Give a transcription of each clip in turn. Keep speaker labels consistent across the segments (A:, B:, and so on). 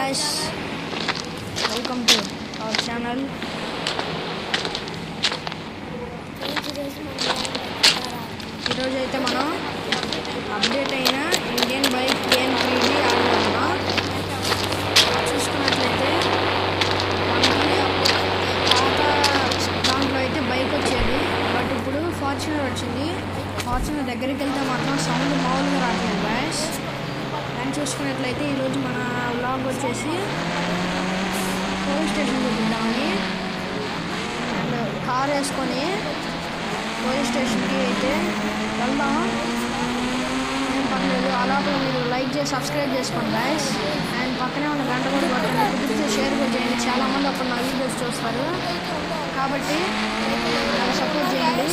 A: guys, welcome to our channel. ఈరోజు అయితే మనం అప్డేట్ అయిన ఇండియన్ బైక్ KN3D ఆడుతున్నాం. చూసుకున్నట్లయితే మనకి పాత దాంట్లో అయితే బైక్ వచ్చేది, బట్ ఇప్పుడు ఫార్చునర్ వచ్చింది. ఫార్చునర్ దగ్గరికి వెళ్తే మాత్రం సౌండ్ మామూలుగా రావట్లేదు గాయస్. అండ్ చూసుకున్నట్లయితే ఈరోజు మన వ్లాగ్ వచ్చేసి పోలీస్ స్టేషన్ చూపిద్దామని, అండ్ కార్ వేసుకొని పోలీస్ స్టేషన్కి అయితే వెళ్దాం. ఏం పర్లేదు, అలాగే మీరు లైక్ చేసి సబ్స్క్రైబ్ చేసుకోండి గాయస్. అండ్ పక్కనే ఉన్న గంట కూడా కొట్టండి, కుదిరితే షేర్ కూడా చేయండి. చాలామంది అప్పుడు నా వీడియోస్ చూస్తారు కాబట్టి నాకు సపోర్ట్ చేయండి.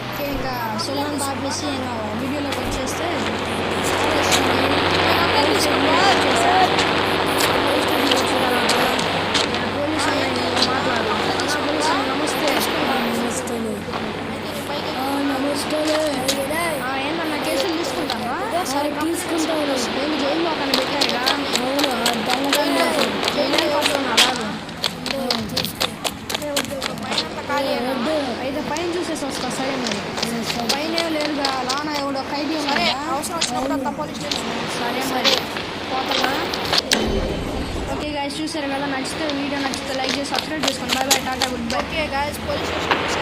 A: ఓకే, ఇంకా సెల్లను ఆపేసి ఇంకా వీడియోలోకి వచ్చేస్తే పోలీస్ అన్న మాట్లాడు. పోలీస్ అన్న నమస్తే. ఏంటన్నా కేసులు తీసుకుంటావా?
B: సరే తీసుకుంటాను.
A: నేను జైల్లో అక్కడ పెట్టారుగా. జైలు పడుతున్నా అలాగే అయితే పైన చూసేసి వస్తా. సరే మరి పైన లేదుగా, లానా ఎవడో ఖైదీ సరే మరి పోతున్నా. ఓకే గాయస్, చూసారు కదా. నచ్చితే వీడియో నచ్చితే లైక్ చేసి సబ్స్క్రైబ్ చేసుకోండి. Bye bye, tata, good bye.
B: Okay guys, police station